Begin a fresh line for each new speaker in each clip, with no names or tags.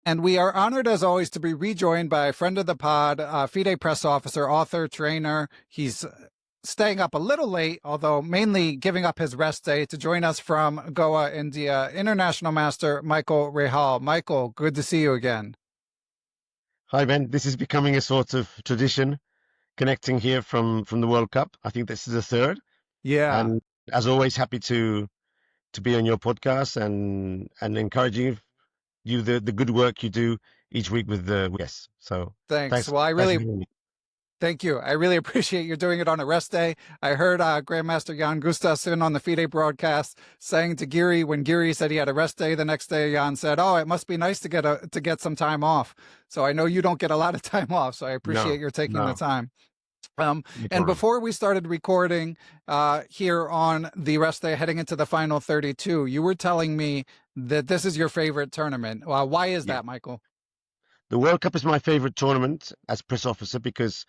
And we are honored, as always, to be rejoined by a friend of the pod, FIDE press officer, author, trainer. He's staying up a little late, although mainly giving up his rest day to join us from Goa, India, international master Michael Rahal. Michael, good to see you again.
Hi, Ben. This is becoming a sort of tradition, connecting here from the World Cup. I think this is the third.
Yeah.
And as always, happy to be on your podcast and encouraging you the good work you do each week with the guests. So
thanks. Well, thank you. I really appreciate you doing it on a rest day. I heard Grandmaster Jan Gustafsson on the FIDE broadcast saying to Giri, when Giri said he had a rest day the next day, Jan said, "Oh, it must be nice to get some time off." So I know you don't get a lot of time off, so I appreciate your taking the time. And before we started recording here on the rest day heading into the final 32, you were telling me that this is your favorite tournament. Why is that, Michael?
The World Cup is my favorite tournament as press officer because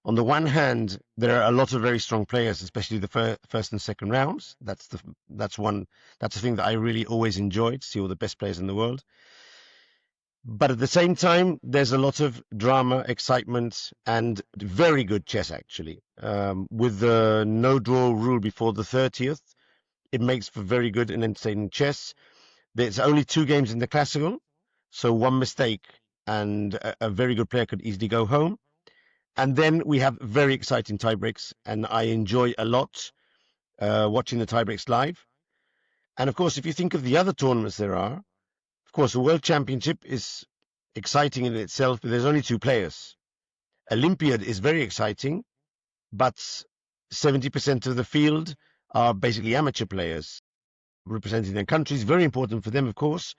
on the one hand, there are a lot of very strong players, especially the first and second rounds. That's the thing that I really always enjoy, to see all the best players in the world. But at the same time, there's a lot of drama, excitement, and very good chess, actually. With the no-draw rule before the 30th, it makes for very good and entertaining chess. There's only 2 games in the classical, so one mistake and a very good player could easily go home. And then we have very exciting tiebreaks, and I enjoy a lot watching the tiebreaks live. And of course, if you think of the other tournaments there are, of course, the World Championship is exciting in itself, but there's only 2 players. Olympiad is very exciting, but 70% of the field are basically amateur players representing their countries. Very important for them, of course,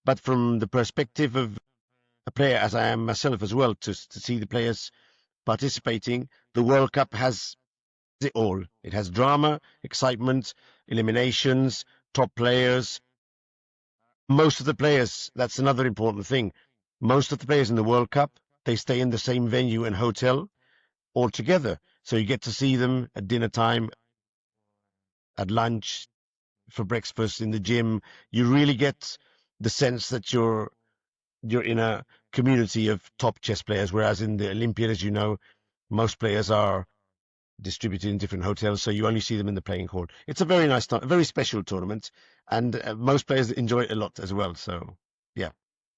but from the perspective of a player, as I am myself as well, to see the players participating, the World Cup has it all. It has drama, excitement, eliminations, top players. Most of the players, that's another important thing. Most of the players in the World Cup, they stay in the same venue and hotel all together. So you get to see them at dinner time, at lunch, for breakfast, in the gym. You really get the sense that you're in a community of top chess players, whereas in the Olympiad, as you know, most players are distributed in different hotels, so you only see them in the playing hall. It's a very nice, a very special tournament, and most players enjoy it a lot as well. So, yeah,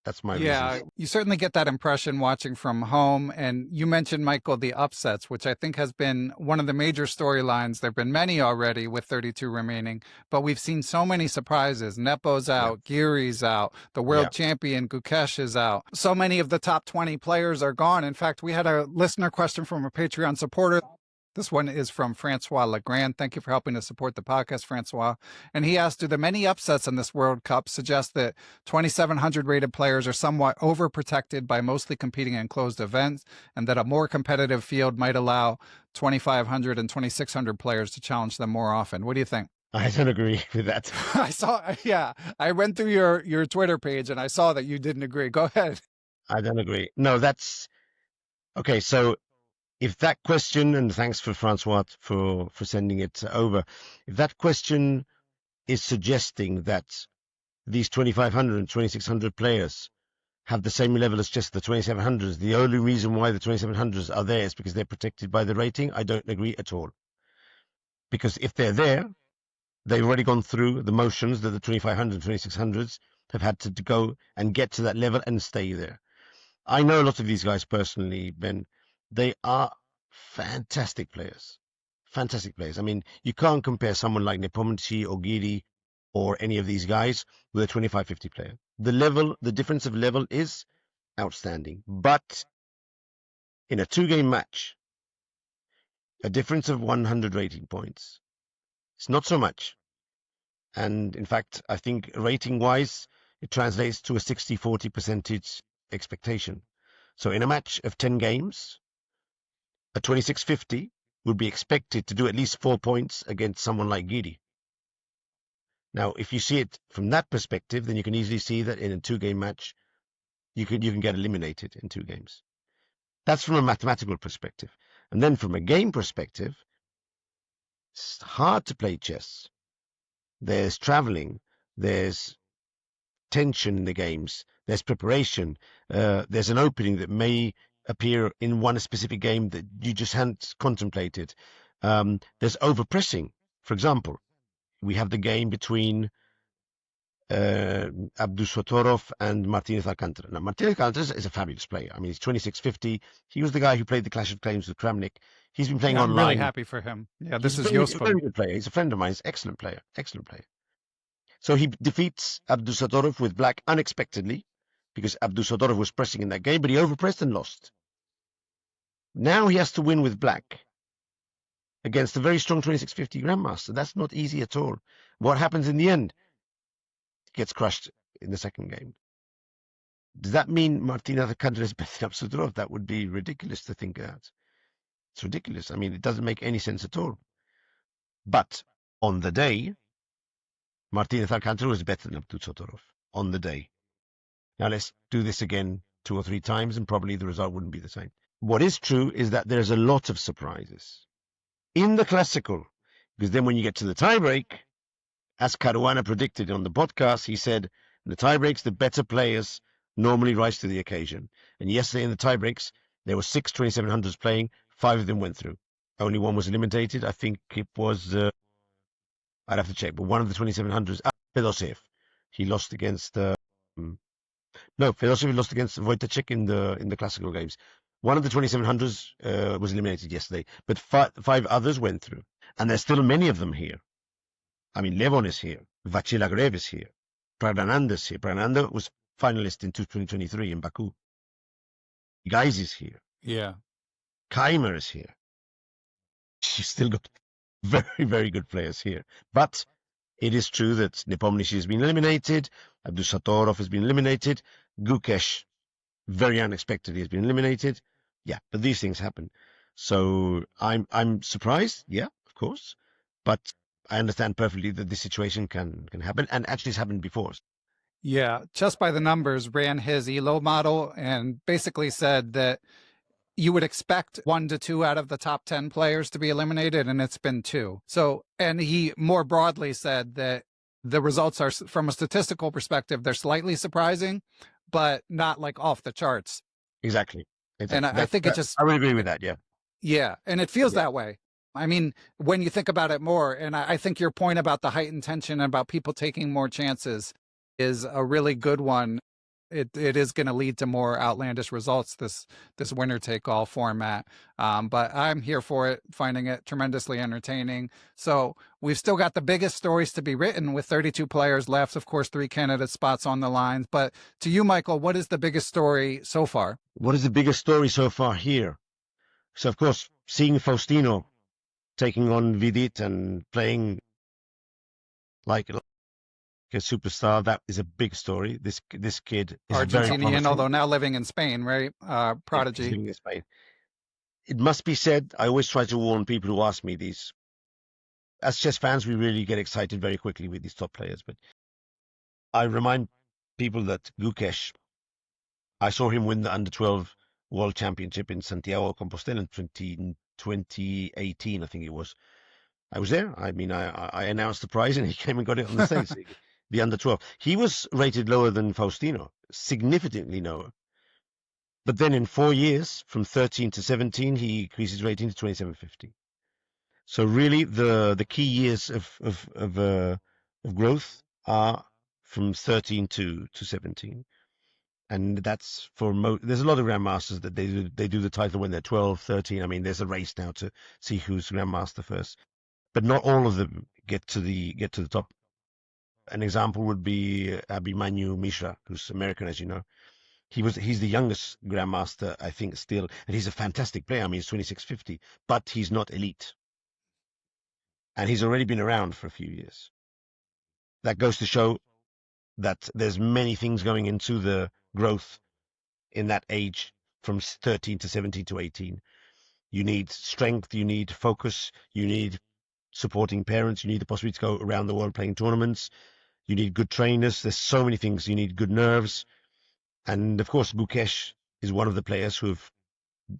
that's my reasons.
You certainly get that impression watching from home. And you mentioned, Michael, the upsets, which I think has been one of the major storylines. There have been many already with 32 remaining, but we've seen so many surprises. Nepo's out, Giri's out, the world champion Gukesh is out. So many of the top 20 players are gone. In fact, we had a listener question from a Patreon supporter. This one is from Francois Legrand. Thank you for helping to support the podcast, Francois. And he asked, do the many upsets in this World Cup suggest that 2,700 rated players are somewhat overprotected by mostly competing in closed events, and that a more competitive field might allow 2,500 and 2,600 players to challenge them more often? What do you think?
I don't agree with that.
I went through your Twitter page and I saw that you didn't agree. Go ahead.
I don't agree. No, that's okay. So if that question, and thanks for Francois for sending it over, if that question is suggesting that these 2,500 and 2,600 players have the same level as just the 2,700s, the only reason why the 2,700s are there is because they're protected by the rating, I don't agree at all. Because if they're there, they've already gone through the motions that the 2,500 and 2,600s have had to go and get to that level and stay there. I know a lot of these guys personally, Ben. They are fantastic players. Fantastic players. I mean, you can't compare someone like Nepomniatchtchi or Giri or any of these guys with a 25-50 player. The difference of level is outstanding. But in a 2-game match, a difference of 100 rating points, it's not so much. And in fact, I think rating-wise, it translates to a 60-40 percentage expectation. So in a match of 10 games, a 26-50 would be expected to do at least 4 points against someone like Giri. Now, if you see it from that perspective, then you can easily see that in a 2-game match, you can get eliminated in 2 games. That's from a mathematical perspective. And then from a game perspective, it's hard to play chess. There's traveling. there's tension in the games, there's preparation, there's an opening that may appear in one specific game that you just hadn't contemplated. There's overpressing. For example, we have the game between Abdusattorov and Martinez Alcantara. Now, Martinez Alcantara is a fabulous player. I mean, he's 2650. He was the guy who played the Clash of Clans with Kramnik. He's been playing
Yeah, I'm really
online.
happy for him. Yeah,
He's
this is
a very
useful.
good player. He's a friend of mine. He's an excellent player. Excellent player. So he defeats Abdusattorov with black unexpectedly because Abdusattorov was pressing in that game, but he overpressed and lost. Now he has to win with black against a very strong 2650 Grandmaster. That's not easy at all. What happens in the end? He gets crushed in the second game. Does that mean Martina Alcantara is better than Abdusattorov? That would be ridiculous to think that. It's ridiculous. I mean, it doesn't make any sense at all. But on the day, Martinez Alcantara was better than Abdusattorov on the day. Now let's do this again 2 or 3 times and probably the result wouldn't be the same. What is true is that there's a lot of surprises in the classical, because then when you get to the tiebreak, as Caruana predicted on the podcast, he said in the tiebreaks, the better players normally rise to the occasion. And yesterday in the tiebreaks, there were 6 2700s playing, 5 of them went through. Only one was eliminated. I think it was I'd have to check, but one of the 2700s, Fedoseev, he lost against Fedoseev lost against Wojtaszek in the classical games. One of the 2700s was eliminated yesterday, but 5 others went through, and there's still many of them here. I mean, Levon is here, Vasyl Ivanchuk is here, Praggnanandhaa is here. Praggnanandhaa was finalist in 2023 in Baku. Guys is here.
Yeah.
Keimer is here. She's still got very, very good players here. But it is true that Nepomniatchtchi has been eliminated, Abdusattorov has been eliminated, Gukesh, very unexpectedly, has been eliminated. Yeah, but these things happen. So I'm surprised, yeah, of course, but I understand perfectly that this situation can happen, and actually it's happened before.
Yeah, Chess by the Numbers ran his ELO model and basically said that you would expect 1 to 2 out of the top 10 players to be eliminated, and it's been 2. So, and he more broadly said that the results are, from a statistical perspective, they're slightly surprising, but not like off the charts.
Exactly.
And I think it just...
I would agree with that, yeah.
Yeah, and it feels that way. I mean, when you think about it more, and I think your point about the heightened tension and about people taking more chances is a really good one. It is going to lead to more outlandish results, this winner take all format. But I'm here for it, finding it tremendously entertaining. So we've still got the biggest stories to be written with 32 players left, of course, 3 candidate spots on the lines. But to you, Michael, what is the biggest story so far?
What is the biggest story so far here? So, of course, seeing Faustino taking on Vidit and playing like a superstar, that is a big story. This kid is
Argentinian, although now living in Spain, right? Prodigy.
Yeah, living in Spain. It must be said, I always try to warn people who ask me these. As chess fans, we really get excited very quickly with these top players. But I remind people that Gukesh, I saw him win the Under-12 World Championship in Santiago de Compostela in 2018, I think it was. I was there. I mean, I announced the prize and he came and got it on the stage. The Under-12. He was rated lower than Faustino, significantly lower. But then in 4 years, from 13 to 17, he increased his rating to 2750. So really, the key years of growth are from 13 to 17. And that's for there's a lot of grandmasters that they do the title when they're 12, 13. I mean, there's a race now to see who's grandmaster first, but not all of them get to the top. An example would be Abhimanyu Mishra, who's American, as you know. He's the youngest grandmaster, I think, still, and he's a fantastic player. I mean, he's 2650, but he's not elite, and he's already been around for a few years. That goes to show that there's many things going into the growth in that age from 13 to 17 to 18. You need strength, you need focus, you need supporting parents, you need the possibility to go around the world playing tournaments, you need good trainers. There's so many things. You need good nerves. And of course, Gukesh is one of the players who've,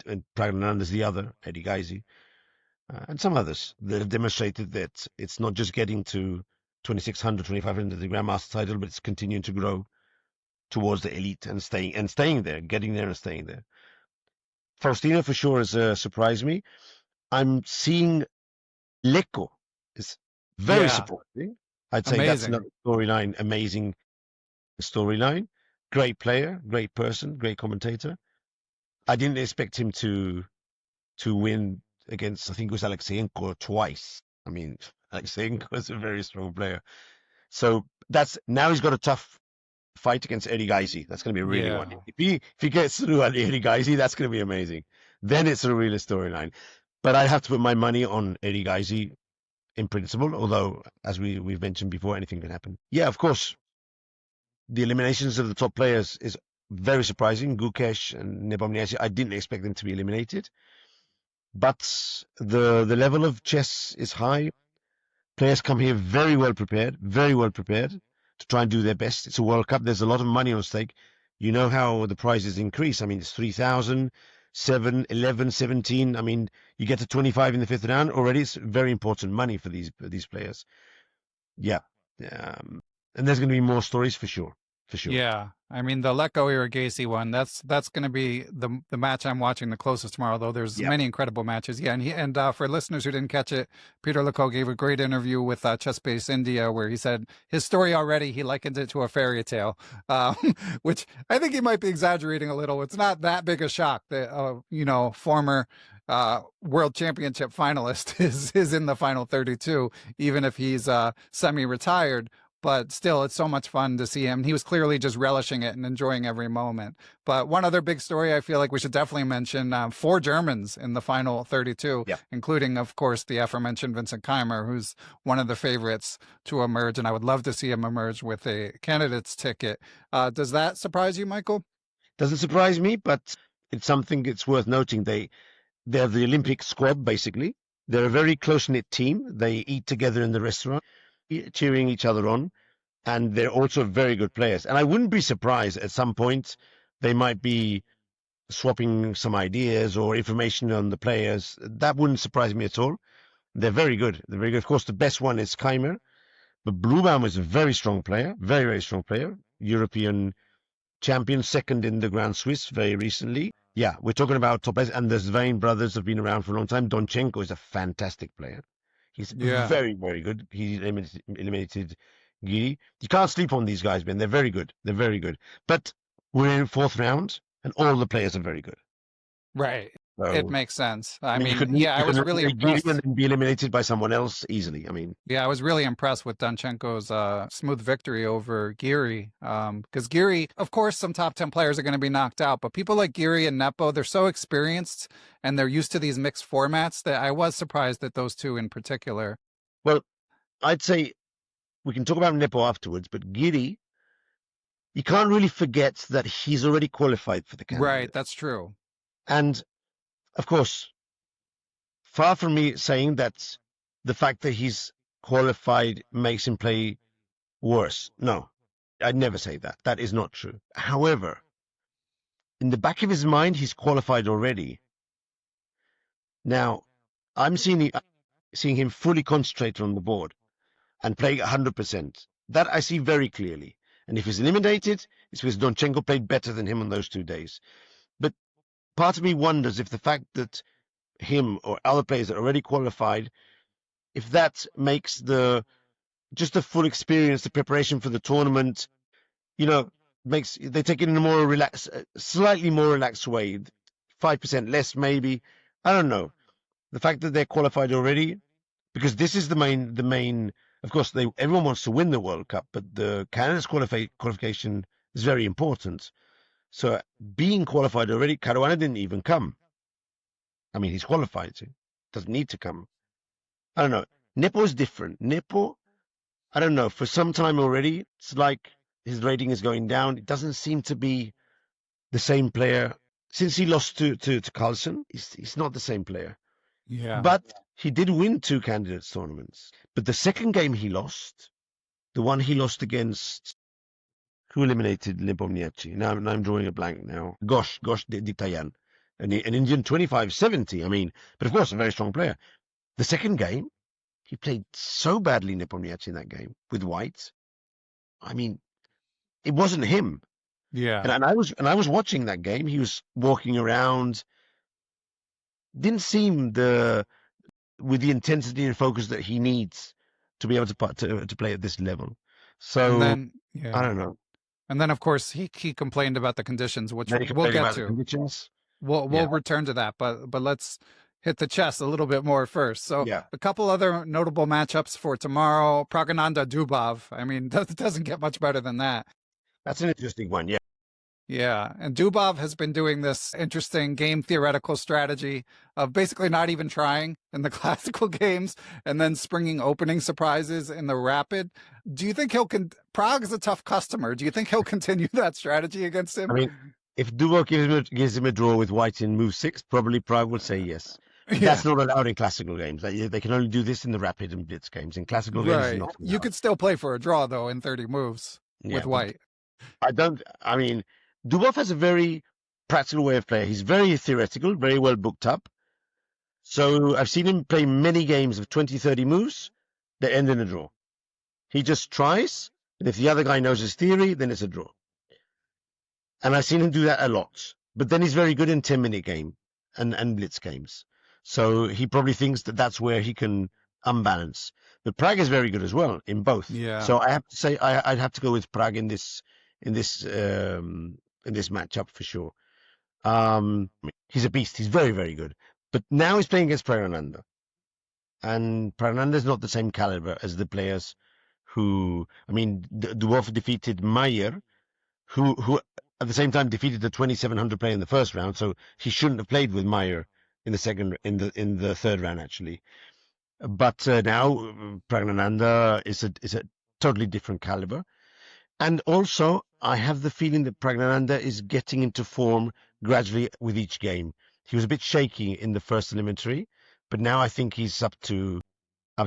and Praggnanandhaa is the other, Eddie Geisy, and some others that have demonstrated that it's not just getting to 2600, 2500, the Grandmaster title, but it's continuing to grow towards the elite and staying there, getting there and staying there. Faustino for sure has surprised me. I'm seeing Leko is very
Yeah,
surprising. I'd say that's
amazing.
another storyline, amazing storyline. Great player, great person, great commentator. I didn't expect him to win against, I think it was Alexeyenko twice. I mean, Alexeyenko is a very strong player. So now he's got a tough fight against Eddie Geisy. That's going to be a really one.
Yeah.
If he gets through at Eddie Geisy, that's going to be amazing. Then it's a real storyline. But I have to put my money on Eddie Geisy in principle, although, as we've mentioned before, anything can happen. Yeah, of course, the eliminations of the top players is very surprising. Gukesh and Nepomniatchtchi, I didn't expect them to be eliminated. But the level of chess is high. Players come here very well prepared to try and do their best. It's a World Cup. There's a lot of money on stake. You know how the prizes increase. I mean, it's 3,000, 7, 11, 17. I mean, you get to 25 in the fifth round already. It's very important money for these players. Yeah. And there's going to be more stories for sure. For sure.
Yeah, I mean the Leko Irigasi one. That's going to be the match I'm watching the closest tomorrow. Though there's
Yeah.
many incredible matches. Yeah, and for listeners who didn't catch it, Peter Leko gave a great interview with Chess Base India where he said his story already he likened it to a fairy tale, which I think he might be exaggerating a little. It's not that big a shock that former world championship finalist is in the final 32, even if he's semi-retired. But still, it's so much fun to see him. He was clearly just relishing it and enjoying every moment. But one other big story I feel like we should definitely mention, 4 Germans in the final 32,
Yeah.
including, of course, the aforementioned Vincent Keimer, who's one of the favorites to emerge. And I would love to see him emerge with a candidate's ticket. Does that surprise you, Michael?
Doesn't surprise me, but it's something it's worth noting. They're the Olympic squad, basically. They're a very close-knit team. They eat together in the restaurant, cheering each other on, and they're also very good players. And I wouldn't be surprised at some point they might be swapping some ideas or information on the players. That wouldn't surprise me at all. They're very good. They're very good. Of course, the best one is Keimer, but Bluebaum is a very strong player, very, very strong player. European champion, second in the Grand Swiss very recently. Yeah, we're talking about top players, and the Svein brothers have been around for a long time. Donchenko is a fantastic player. He's very, very good. He eliminated Giri. You can't sleep on these guys, man. They're very good. They're very good. But we're in 4th round, and all the players are very good.
Right.
So,
It makes sense. I mean,
I
was really impressed.
And be eliminated by someone else easily. I mean,
Yeah, I was really impressed with Donchenko's smooth victory over Giri. Because Giri, of course, some top 10 players are going to be knocked out, but people like Giri and Nepo, they're so experienced and they're used to these mixed formats that I was surprised at those two in particular.
Well, I'd say we can talk about Nepo afterwards, but Giri, you can't really forget that he's already qualified for the candidate.
Right, that's true.
And of course, far from me saying that the fact that he's qualified makes him play worse. No, I'd never say that. That is not true. However, in the back of his mind, he's qualified already. Now, I'm seeing him fully concentrated on the board and playing 100%. That I see very clearly. And if he's eliminated, it's because Donchenko played better than him on those 2 days. But part of me wonders if the fact that him or other players that are already qualified, if that makes just the full experience, the preparation for the tournament, they take it in a more relaxed, slightly more relaxed way, 5% less maybe. I don't know. The fact that they're qualified already, because this is the main. Of course, everyone wants to win the World Cup, but the candidates qualification is very important. So being qualified already, Caruana didn't even come. I mean, he's qualified, so doesn't need to come. I don't know. Nepo is different. Nepo, I don't know. For some time already, it's like his rating is going down. It doesn't seem to be the same player since he lost to Carlsen. He's not the same player.
Yeah.
But he did win 2 candidates tournaments. But the second game he lost, the one he lost against, who eliminated Nepomniatchtchi? Now I'm drawing a blank now. Ghosh Ditayan, an Indian 25-70. I mean, but of course a very strong player. The second game, He played so badly, Nepomniatchtchi, in that game with white. I mean, it wasn't him.
Yeah.
And I was watching that game. He was walking around, didn't seem with the intensity and focus that he needs to be able to play at this level.
And
So
then,
I
yeah.
don't know.
And then, of course, he complained about the conditions, which
Then he
we'll
complained
get
about the
to.
conditions.
We'll
Yeah,
return to that, but let's hit the chess a little bit more first. So
yeah.
a couple other notable matchups for tomorrow: Pragananda Dubov. I mean, it doesn't get much better than that.
That's an interesting one. Yeah.
Yeah, and Dubov has been doing this interesting game theoretical strategy of basically not even trying in the classical games and then springing opening surprises in the rapid. Do you think Prague is a tough customer. Do you think he'll continue that strategy against him?
I mean, if Duo gives him a draw with white in move 6, probably Prague will say yes. But
Yeah,
that's not allowed in classical games. They can only do this in the rapid and blitz games. In classical games, it's
right.
not
You
allowed.
could still play for a draw though in 30 moves
Yeah,
with
but
white.
I mean, Dubov has a very practical way of playing. He's very theoretical, very well booked up. So I've seen him play many games of 20, 30 moves that end in a draw. He just tries, and if the other guy knows his theory, then it's a draw. And I've seen him do that a lot. But then he's very good in 10-minute game and blitz games. So he probably thinks that that's where he can unbalance. But Prague is very good as well in both.
Yeah.
So I have to say I'd have to go with Prague in this matchup for sure. He's a beast. He's very, very good. But now he's playing against Pragananda. And Pragananda is not the same caliber as the players who, I mean, Dubov defeated Mayer, who at the same time defeated the 2700 player in the first round. So he shouldn't have played with Mayer in the third round actually. But now Pragnananda is a totally different caliber. And also, I have the feeling that Pragnananda is getting into form gradually with each game. He was a bit shaky in the first eliminatory, but now I think he's up to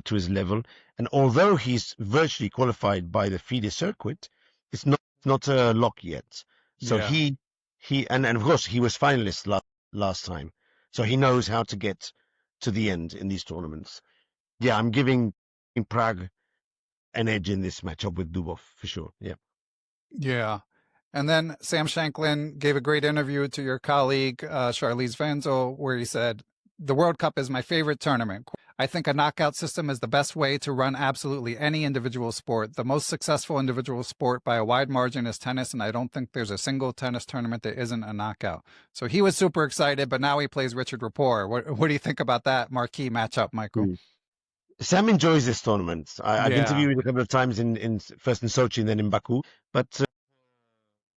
his level. And although he's virtually qualified by the FIDE circuit, it's not a lock yet. So
Yeah.
and of course he was finalist last time, so he knows how to get to the end in these tournaments. Yeah, I'm giving in Prague an edge in this matchup with Dubov for sure. Yeah.
Yeah. And then Sam Shanklin gave a great interview to your colleague, Charlize Vasyl, where he said, "The World Cup is my favorite tournament. I think a knockout system is the best way to run absolutely any individual sport. The most successful individual sport by a wide margin is tennis, and I don't think there's a single tennis tournament that isn't a knockout." So he was super excited, but now he plays Richard Rapport. What do you think about that marquee matchup, Michael?
Mm. Sam enjoys this tournament. I've
Yeah.
interviewed him a couple of times in first in Sochi and then in Baku, but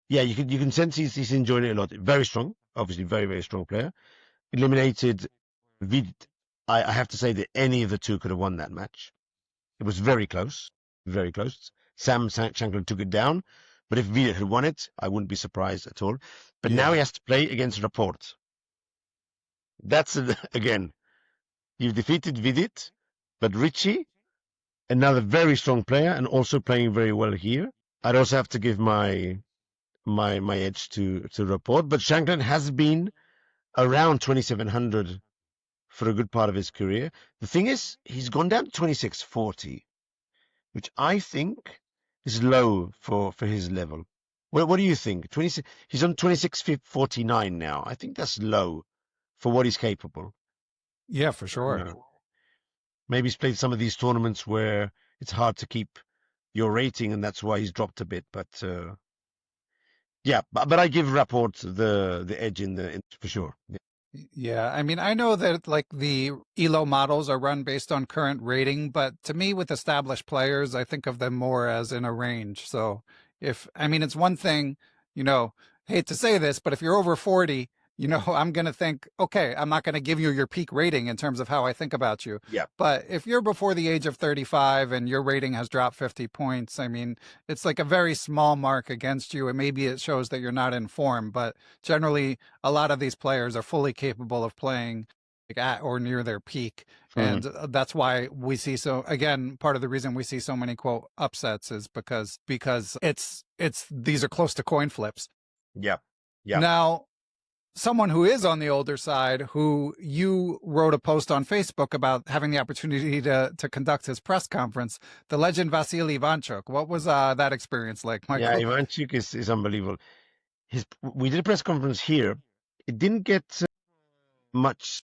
yeah, you can sense he's enjoying it a lot. Very strong, obviously, very, very strong player. Eliminated Vid. I have to say that any of the two could have won that match. It was very close, very close. Sam Shanklin took it down, but if Vidit had won it, I wouldn't be surprised at all. But now
Yeah.
he has to play against Rapport. That's again, you've defeated Vidit, but Richie, another very strong player, and also playing very well here. I'd also have to give my edge to Rapport, but Shanklin has been around 2700 for a good part of his career. The thing is, he's gone down to 2640, which I think is low for his level. What do you think? 26. He's on 2649 now. I think that's low for what he's capable.
Yeah, for sure.
No. Maybe he's played some of these tournaments where it's hard to keep your rating, and that's why he's dropped a bit. But yeah, but I give Rapport the edge for sure. Yeah.
Yeah, I mean, I know that like the ELO models are run based on current rating, but to me, with established players, I think of them more as in a range. So I mean, it's one thing, hate to say this, but if you're over 40, I'm going to think, okay, I'm not going to give you your peak rating in terms of how I think about you.
Yeah.
But if you're before the age of 35 and your rating has dropped 50 points, I mean, it's like a very small mark against you. And maybe it shows that you're not in form, but generally, a lot of these players are fully capable of playing like at or near their peak. And that's why we see again, part of the reason we see so many quote upsets is because these are close to coin flips.
Yeah. Yeah.
Now, someone who is on the older side, who you wrote a post on Facebook about having the opportunity to conduct his press conference, the legend Vasyl Ivanchuk. What was that experience like,
Yeah,
Michael?
Ivanchuk is unbelievable. We did a press conference here. It didn't get much.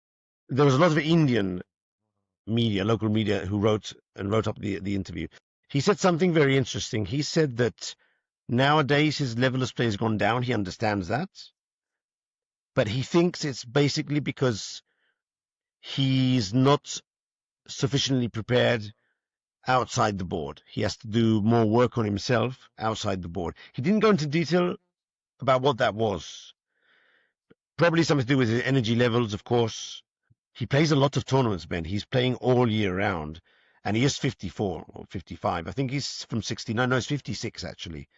There was a lot of Indian media, local media, who wrote up the interview. He said something very interesting. He said that nowadays his level of play has gone down. He understands that, but he thinks it's basically because he's not sufficiently prepared outside the board. He has to do more work on himself outside the board. He didn't go into detail about what that was. Probably something to do with his energy levels, of course. He plays a lot of tournaments, Ben. He's playing all year round, and he is 54 or 55. I think he's from 69. No, he's 56 actually.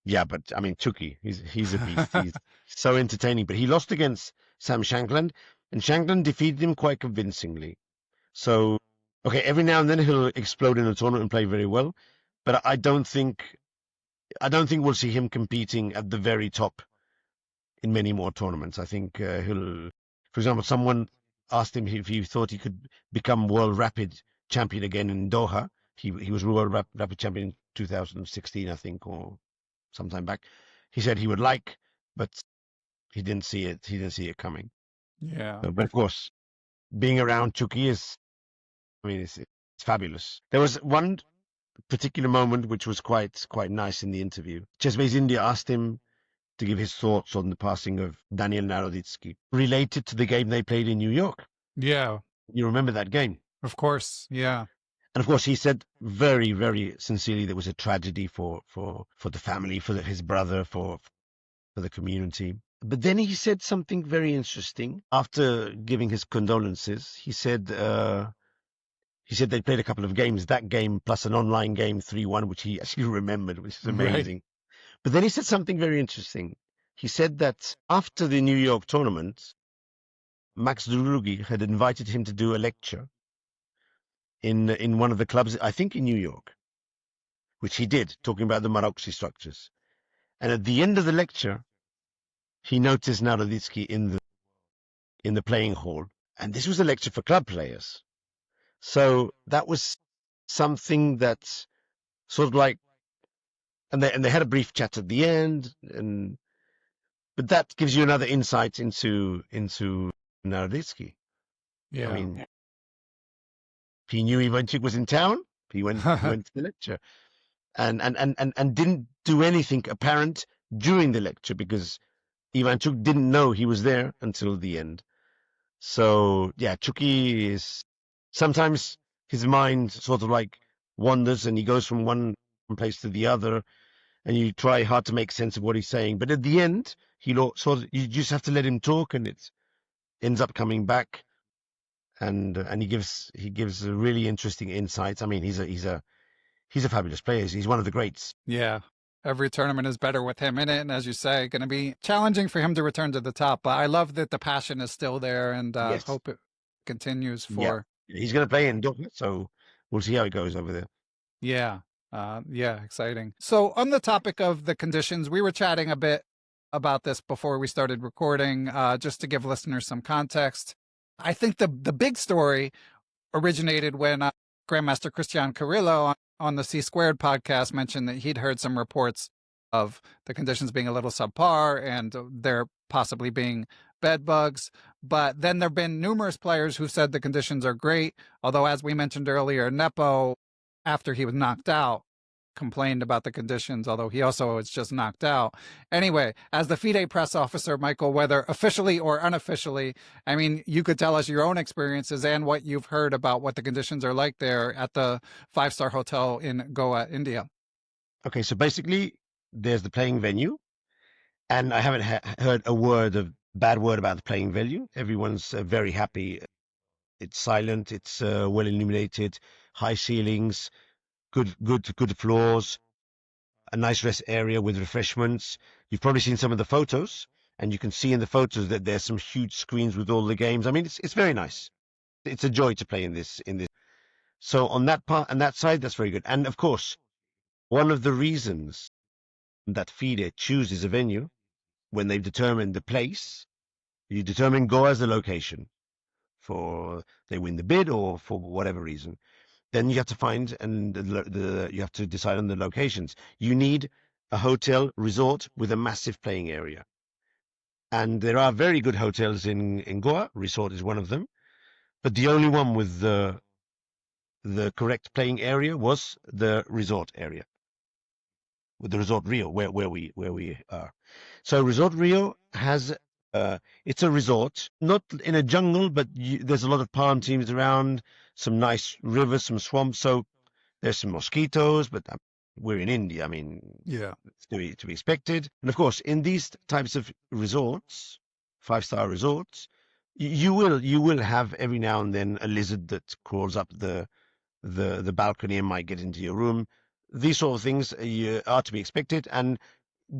Yeah, but I mean, Chucky, he's a beast. He's so entertaining. But he lost against Sam Shankland, and Shankland defeated him quite convincingly. So, okay, every now and then he'll explode in a tournament and play very well, but I don't think we'll see him competing at the very top in many more tournaments. I think he'll, for example, someone asked him if he thought he could become world rapid champion again in Doha. He was world rapid champion in 2016, I think, or sometime back. He said he would like, but he didn't see it. He didn't see it coming.
Yeah.
But of course, being around Chucky is, I mean, it's fabulous. There was one particular moment which was quite nice in the interview. ChessBase India asked him to give his thoughts on the passing of Daniel Naroditsky, related to the game they played in New York.
Yeah.
You remember that game?
Of course. Yeah.
And of course, he said very, very sincerely that it was a tragedy for the family, for his brother, for the community. But then he said something very interesting. After giving his condolences, he said they played a couple of games, that game plus an online game 3-1, which he actually remembered, which is amazing. Right. But then he said something very interesting. He said that after the New York tournament, Max Drugi had invited him to do a lecture in one of the clubs, I think in New York, which he did, talking about the Naroditsky structures. And at the end of the lecture, he noticed Naroditsky in the playing hall. And this was a lecture for club players. So that was something that sort of like, and they had a brief chat at the end, but that gives you another insight into Naroditsky.
Yeah.
I mean, he knew Ivanchuk was in town. He went to the lecture, and didn't do anything apparent during the lecture because Ivanchuk didn't know he was there until the end. So yeah, Chucky is sometimes his mind sort of like wanders and he goes from one place to the other, and you try hard to make sense of what he's saying. But at the end, you just have to let him talk, and it ends up coming back. And he gives a really interesting insights. I mean, he's a fabulous player. He's one of the greats.
Yeah. Every tournament is better with him in it, and as you say, going to be challenging for him to return to the top. But I love that the passion is still there, and
Yes.
hope it continues for.
Yeah. He's going to play in Doha, so we'll see how it goes over there.
Yeah. Yeah, exciting. So on the topic of the conditions, we were chatting a bit about this before we started recording, just to give listeners some context. I think the big story originated when Grandmaster Christian Carrillo on the C-Squared podcast mentioned that he'd heard some reports of the conditions being a little subpar and there possibly being bed bugs. But then there have been numerous players who said the conditions are great. Although, as we mentioned earlier, Nepo, after he was knocked out, complained about the conditions, although he also was just knocked out. Anyway, as the FIDE press officer, Michael, whether officially or unofficially, I mean, you could tell us your own experiences and what you've heard about what the conditions are like there at the 5-star hotel in Goa, India.
Okay, so basically, there's the playing venue, and I haven't heard a bad word about the playing venue. Everyone's very happy. It's silent. It's well illuminated, high ceilings, good floors, a nice rest area with refreshments. You've probably seen some of the photos, and you can see in the photos that there's some huge screens with all the games. I mean, it's very nice. It's a joy to play in this. So on that part and that side, that's very good. And of course, one of the reasons that FIDE chooses a venue when they've determined the place You determine Goa as the location for they win the bid or for whatever reason. Then you have to find and you have to decide on the locations. You need a hotel resort with a massive playing area. And there are very good hotels in Goa. Resort is one of them. But the only one with the correct playing area was the resort area, with the Resort Rio, where we are. So Resort Rio has it's a resort, not in a jungle, but there's a lot of palm trees around, some nice rivers, some swamps. So there's some mosquitoes, but we're in India. I mean,
Yeah.
it's to be expected. And of course, in these types of resorts, 5-star resorts, you will have every now and then a lizard that crawls up the balcony and might get into your room. These sort of things are to be expected, and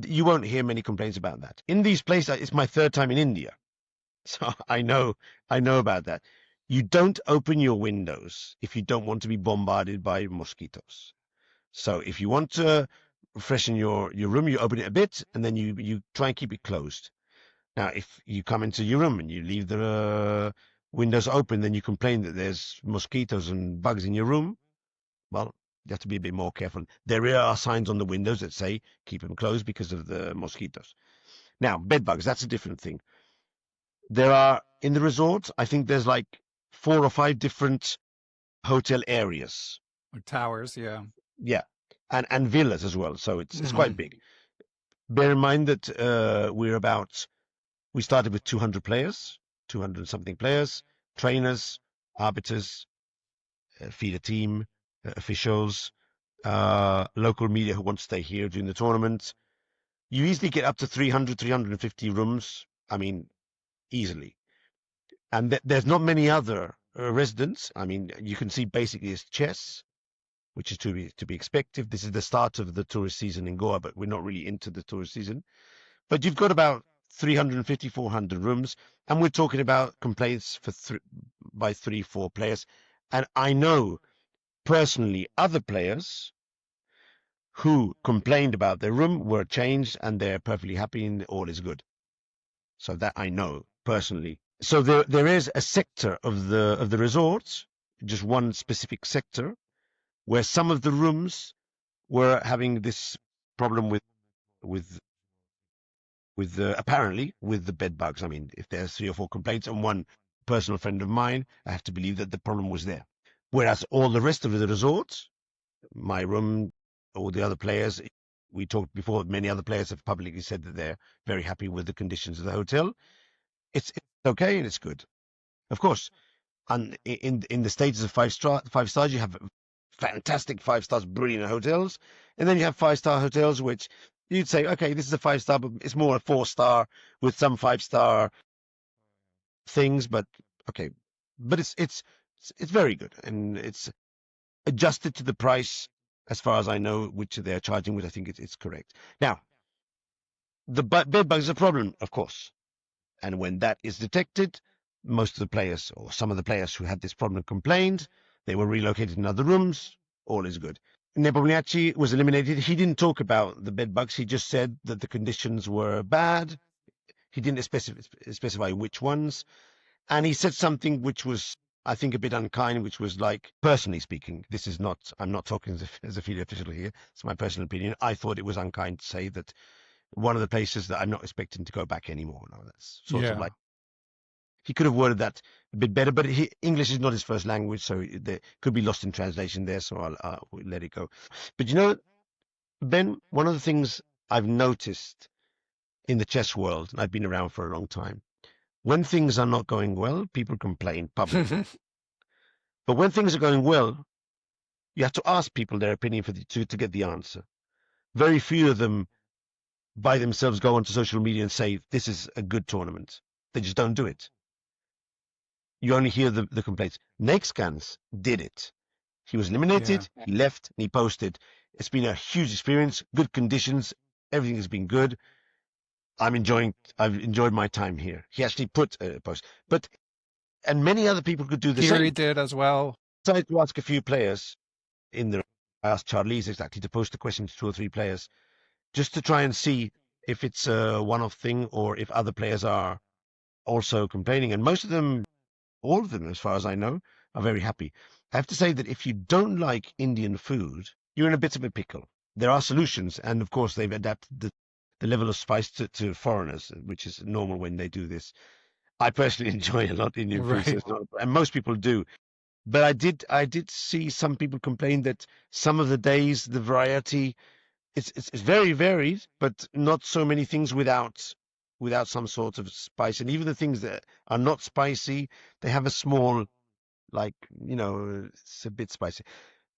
you won't hear many complaints about that. In these places, it's my third time in India, so I know about that. You don't open your windows if you don't want to be bombarded by mosquitoes. So if you want to freshen your room, you open it a bit, and then you try and keep it closed. Now, if you come into your room and you leave the windows open, then you complain that there's mosquitoes and bugs in your room. Well, you have to be a bit more careful. There are signs on the windows that say keep them closed because of the mosquitoes. Now, bed bugs, that's a different thing. There are, in the resorts, I think there's like 4 or 5 different hotel areas.
Like towers, yeah.
Yeah. And villas as well. So it's quite big. Bear in mind that we started with 200 players, 200 something players, trainers, arbiters, feeder team, officials, local media who want to stay here during the tournament. You easily get up to 300, 350 rooms. I mean, easily. And there's not many other residents. I mean, you can see basically it's chess, which is to be expected. This is the start of the tourist season in Goa, but we're not really into the tourist season. But you've got about 350, 400 rooms, and we're talking about complaints by 3-4 players. And I know personally other players who complained about their room were changed and they're perfectly happy and all is good. So that I know personally. So there is a sector of the resort, just one specific sector, where some of the rooms were having this problem with apparently with the bed bugs. I mean, if there's 3 or 4 complaints and one personal friend of mine, I have to believe that the problem was there. Whereas all the rest of the resort, my room, all the other players, we talked before, many other players have publicly said that they're very happy with the conditions of the hotel. It's okay and it's good. Of course, and in the stages of 5 stars, you have fantastic 5 stars, brilliant hotels, and then you have 5-star hotels which you'd say, okay, this is a 5-star, but it's more a 4-star with some 5-star things. But okay, but it's very good, and it's adjusted to the price as far as I know, which they're charging, which I think it's correct. Now, the bed bugs is a problem, of course, and when that is detected, most of the players or some of the players who had this problem complained. They were relocated in other rooms. All is good. Nepomniatchtchi was eliminated. He didn't talk about the bed bugs. He just said that the conditions were bad. He didn't specify which ones. And he said something which was, I think, a bit unkind, which was like, personally speaking, this is not, I'm not talking as a FIDE official here. It's my personal opinion. I thought it was unkind to say that one of the places that I'm not expecting to go back anymore. No, that's sort of like, he could have worded that a bit better, but English is not his first language, so there could be lost in translation there, so I'll let it go. But you know, Ben, one of the things I've noticed in the chess world, and I've been around for a long time, when things are not going well, people complain publicly. But when things are going well, you have to ask people their opinion to get the answer. Very few of them by themselves go onto social media and say, this is a good tournament. They just don't do it. You only hear the complaints. Nexcans did it. He was eliminated, he left, and he posted. It's been a huge experience, good conditions, everything has been good. I've enjoyed my time here. He actually put a post. And many other people could do the same.
Giri did as well.
I decided to ask a few players I asked Charlize exactly to post a question to 2 or 3 players, just to try and see if it's a one-off thing or if other players are also complaining, and most of them, all of them, as far as I know, are very happy. I have to say that if you don't like Indian food, you're in a bit of a pickle. There are solutions, and of course they've adapted the level of spice to foreigners, which is normal when they do this. I personally enjoy a lot Indian food, so
Right.
it's not, and most people do. But I did see some people complain that some of the days the variety it's very varied, but not so many things without some sort of spice. And even the things that are not spicy, they have a small, like, it's a bit spicy.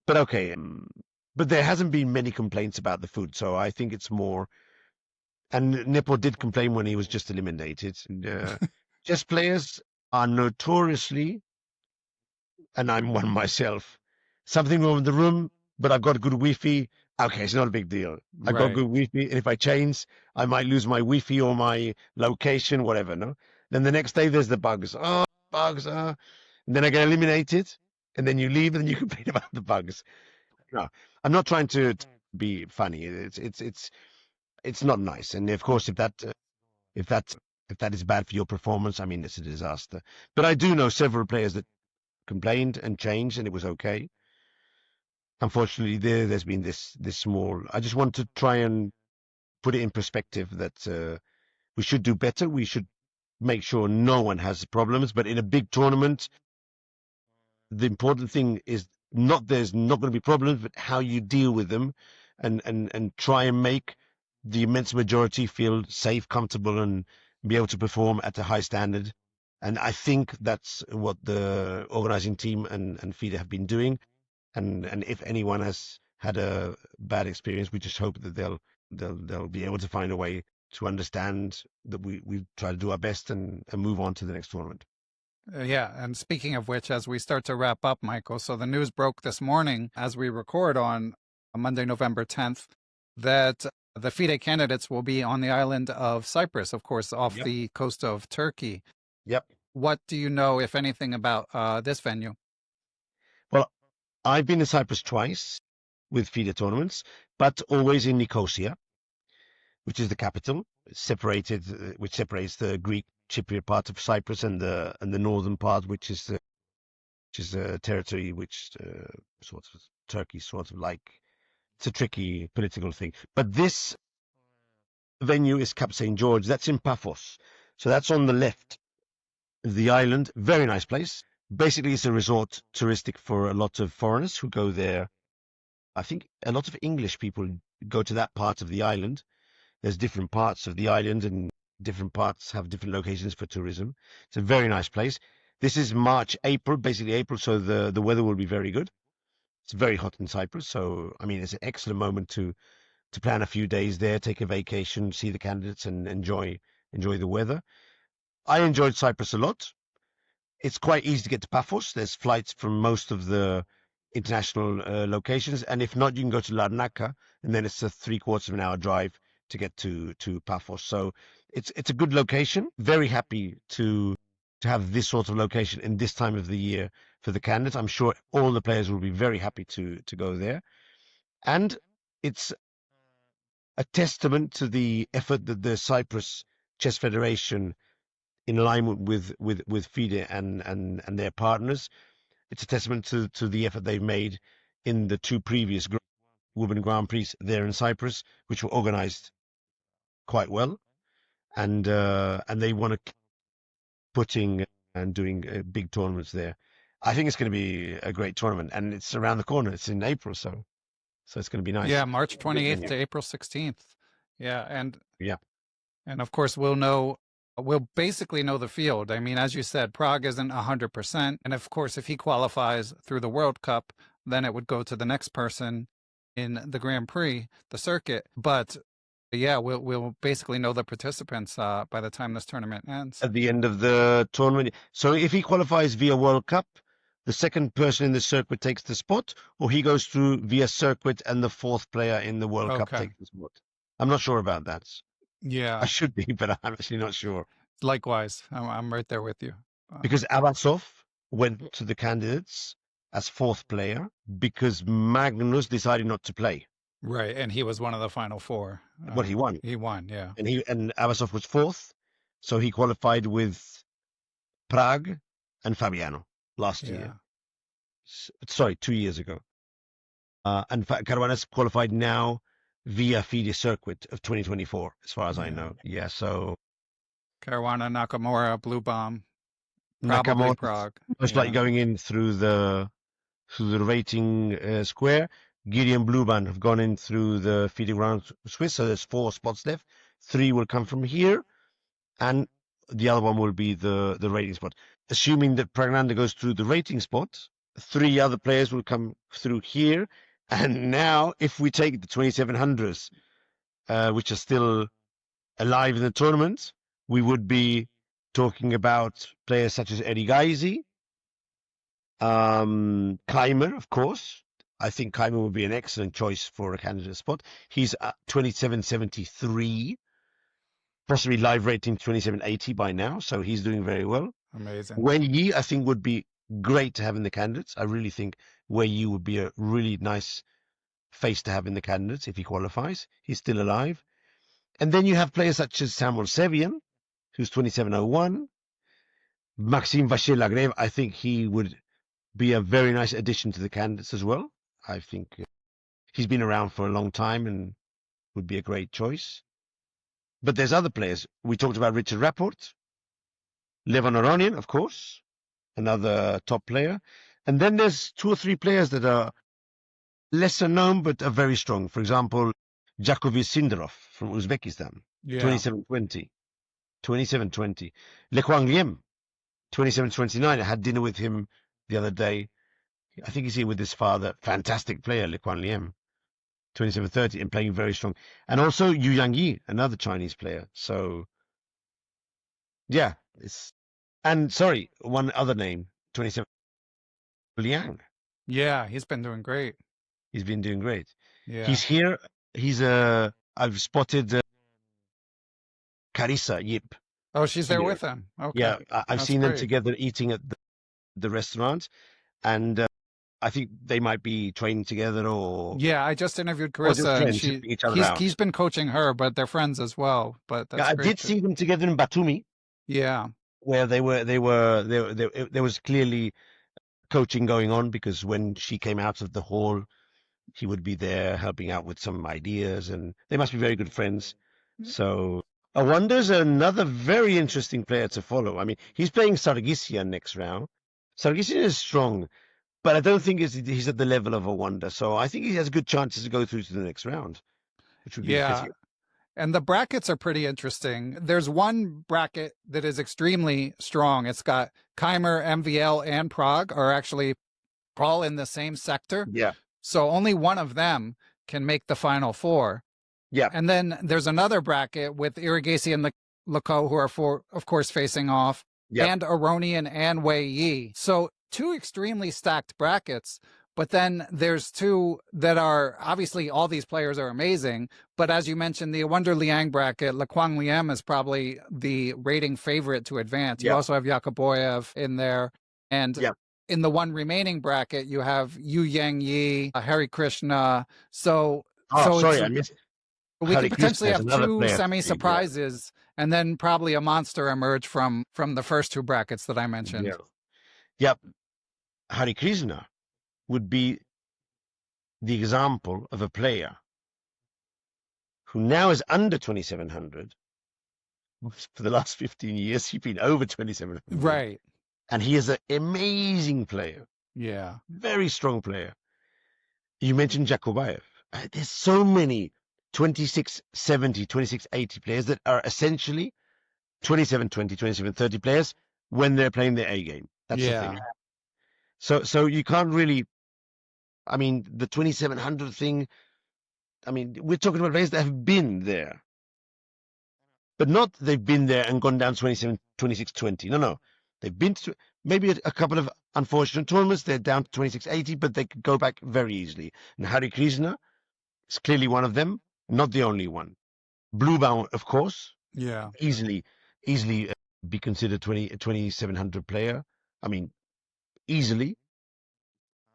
But okay, but there hasn't been many complaints about the food, so I think it's more. And Nepo did complain when he was just eliminated. And, chess players are notoriously, and I'm one myself, something wrong with the room, but I've got good Wi-Fi. Okay, it's not a big deal. I've got
Right.
good Wi-Fi, and if I change, I might lose my Wi-Fi or my location, whatever. No, then the next day there's the bugs. Oh, bugs. And then I get eliminated, and then you leave, and then you complain about the bugs. No, I'm not trying to be funny. It's not nice. And of course, if that if that is bad for your performance, I mean, it's a disaster. But I do know several players that complained and changed, and it was okay. Unfortunately, there's been this small. I just want to try and put it in perspective that we should do better. We should make sure no one has problems. But in a big tournament, the important thing is not there's not going to be problems, but how you deal with them, and try and make the immense majority feel safe, comfortable, and be able to perform at a high standard. And I think that's what the organizing team and FIDE have been doing. And if anyone has had a bad experience, we just hope that they'll be able to find a way to understand that we try to do our best and move on to the next tournament.
Yeah, and speaking of which, as we start to wrap up, Michael, so the news broke this morning as we record on Monday, November 10th, that the FIDE candidates will be on the island of Cyprus, of course, off
Yep.
the coast of Turkey.
Yep.
What do you know, if anything, about this venue?
Well, I've been to Cyprus twice with FIDE tournaments, but always in Nicosia, which is the capital, separated, which separates the Greek Cypriot part of Cyprus and the northern part, which is a territory which sort of Turkey sort of like. It's a tricky political thing. But this venue is Cap St. George. That's in Paphos. So that's on the left of the island. Very nice place. Basically, it's a resort touristic for a lot of foreigners who go there. I think a lot of English people go to that part of the island. There's different parts of the island, and different parts have different locations for tourism. It's a very nice place. This is March, April, basically April, so the weather will be very good. It's very hot in Cyprus, so I mean it's an excellent moment to plan a few days there, take a vacation, see the candidates, and enjoy the weather. I enjoyed Cyprus a lot. It's quite easy to get to Paphos. There's flights from most of the international locations, and if not, you can go to Larnaca, and then it's a 3/4 of an hour drive to get to Paphos. So it's a good location. Very happy to have this sort of location in this time of the year for the candidates. I'm sure all the players will be very happy to go there, and it's a testament to the effort that the Cyprus Chess Federation, in alignment with FIDE and their partners, it's a testament to the effort they've made in the two previous Women Grand Prix there in Cyprus, which were organized quite well, and they want to keep putting and doing big tournaments there. I think it's going to be a great tournament, and it's around the corner. It's in April, so it's going to be nice.
Yeah, March
Good
28th
venue.
to April 16th. Yeah,
Yeah.
and of course we'll basically know the field. I mean, as you said, Prague isn't 100%, and of course if he qualifies through the World Cup, then it would go to the next person in the Grand Prix, the circuit. But yeah, we'll basically know the participants by the time this tournament ends.
At the end of the tournament. So if he qualifies via World Cup, the second person in the circuit takes the spot, or he goes through via circuit and the fourth player in the World Cup
Okay.
takes the spot. I'm not sure about that. I
Yeah.
should be, but I'm actually not sure.
Likewise, I'm right there with you.
Because Abasov went to the candidates as fourth player because Magnus decided not to play.
Right, and he was one of the final four.
But he won.
He won, yeah.
And Abasov was fourth, So he qualified with Prague and Fabiano last year. Sorry, 2 years ago. And Caruana's qualified now via FIDE circuit of 2024, as far as I know. Yeah, so
Caruana, Nakamura, Blue Bomb, probably
Nakamura
Prague.
most likely going in through the rating square. Giri and Blue Band have gone in through the FIDE round Swiss, so there's 4 spots left. 3 will come from here, and the other one will be the rating spot. Assuming that Pragnanda goes through the rating spot, 3 other players will come through here. And now, if we take the 2700s, which are still alive in the tournament, we would be talking about players such as Erigaisi, Keimer, of course. I think Keimer would be an excellent choice for a candidate spot. He's at 2773, possibly live rating 2780 by now, so he's doing very well.
Amazing.
Wei Yi, I think, would be great to have in the candidates. I really think Wei Yi would be a really nice face to have in the candidates if he qualifies. He's still alive. And then you have players such as Samuel Sevian, who's 2701. Maxime Vachier-Lagrave, I think he would be a very nice addition to the candidates as well. I think he's been around for a long time and would be a great choice. But there's other players. We talked about Richard Rapport, Levan Aronian, of course, another top player. And then there's 2 or 3 players that are lesser known but are very strong. For example, Jakovic Sindarov from Uzbekistan, 2720. 2720. Le Quang Liem, 2729. I had dinner with him the other day. I think he's here with his father. Fantastic player, Le Quang Liem, 2730, and playing very strong. And also Yu Yangyi, another Chinese player. So, yeah. And sorry, one other name, 27, Liang.
Yeah, he's been doing great.
He's been doing great.
Yeah.
He's here. I've spotted Carissa Yip.
Oh, she's there with him. Okay.
Yeah, I've seen them together eating at the restaurant, and I think they might be training together or...
Yeah, I just interviewed Carissa, and he's been coaching her, but they're friends as well. But that's
I did see them together in Batumi.
Yeah.
Where there was clearly coaching going on, because when she came out of the hall, he would be there helping out with some ideas, and they must be very good friends. So Awanda's another very interesting player to follow. I mean, he's playing Sargsyan next round. Sargsyan is strong, but I don't think he's at the level of Awanda. So I think he has good chances to go through to the next round, which would be fitting.
And the brackets are pretty interesting. There's one bracket that is extremely strong. It's got Keimer, MVL, and Prague are actually all in the same sector.
Yeah.
So only one of them can make the final 4.
Yeah.
And then there's another bracket with Irigasi and Leko, who are, of course, facing off, and Aronian and Wei Yi. So 2 extremely stacked brackets. But then there's 2 that are, obviously all these players are amazing. But as you mentioned, the Wonder Liang bracket, Le Quang Liem is probably the rating favorite to advance. You also have Yakoboyev in there. And in the one remaining bracket, you have Yu Yangyi, Hari Krishna. So
I missed.
We could potentially have 2 semi-surprises, and then probably a monster emerge from the first 2 brackets that I mentioned.
Yep. Hari Krishna would be the example of a player who now is under 2700. For the last 15 years, he's been over 2700.
Right.
And he is an amazing player.
Yeah. Very
strong player. You mentioned Jakobayev. There's so many 2670, 2680 players that are essentially 2720, 2730 players when they're playing their A game. That's the thing. So you can't really... I mean, the 2700 thing, I mean, we're talking about players that have been there. But not they've been there and gone down 27, 2620. No. They've been to maybe a couple of unfortunate tournaments. They're down to 2680, but they could go back very easily. And Hari Krishna is clearly one of them, not the only one. Bluebound, of course.
Yeah.
Easily be considered 2700 player. I mean, easily.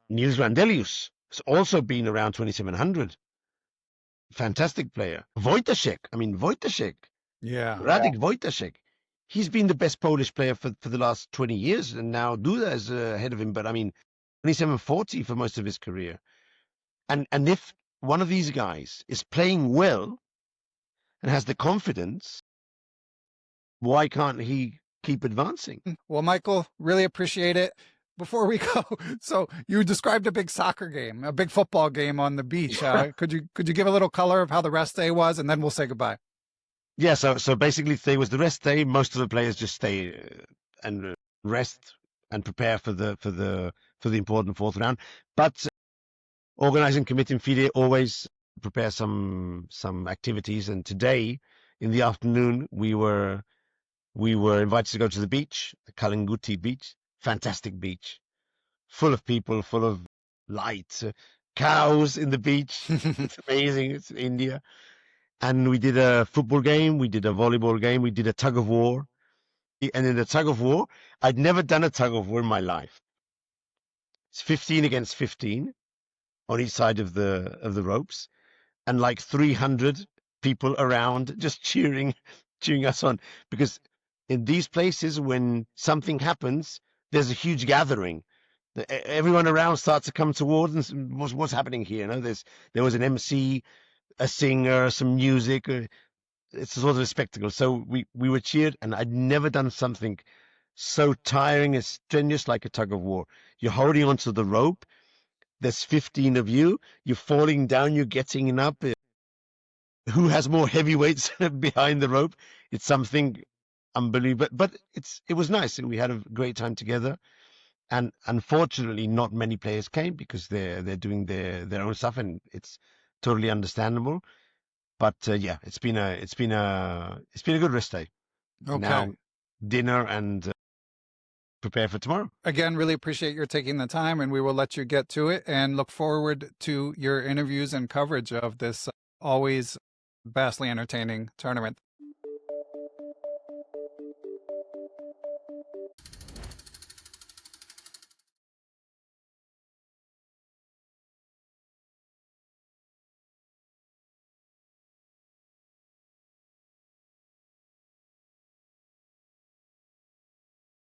Niels Landelius has also been around 2700. Fantastic player. Wojtaszek. Yeah. Radek Wojtaszek. he's been the best Polish player for the last 20 years, and now Duda is ahead of him. But I mean, 27-40 for most of his career. And if one of these guys is playing well and has the confidence, why can't he keep advancing?
Well, Michael, really appreciate it. Before we go, so you described a big soccer game, a big football game on the beach. Could you give a little color of how the rest day was, and then we'll say goodbye?
Yeah, so basically today was the rest day. Most of the players just stay and rest and prepare for the important fourth round. But organizing committee in FIDE always prepare some activities. And today in the afternoon we were invited to go to the beach, the Kalinguti beach, fantastic beach, full of people, full of lights, cows in the beach. It's amazing. It's India. And we did a football game, we did a volleyball game, we did a tug of war. And in the tug of war, I'd never done a tug of war in my life. It's 15 against 15 on each side of the ropes, and like 300 people around just cheering us on. Because in these places, when something happens, there's a huge gathering. Everyone around starts to come towards and what's happening here. You know, there was an MC, a singer, some music. It's a sort of a spectacle. So we were cheered, and I'd never done something so tiring and strenuous like a tug of war. You're holding onto the rope. There's 15 of you. You're falling down. You're getting up. Who has more heavyweights behind the rope? It's something unbelievable. But it was nice. We had a great time together. And unfortunately, not many players came because they're doing their own stuff, and it's totally understandable. But yeah, it's been a good rest day.
Okay.
Now dinner and prepare for tomorrow.
Again, really appreciate your taking the time, and we will let you get to it and look forward to your interviews and coverage of this always vastly entertaining tournament.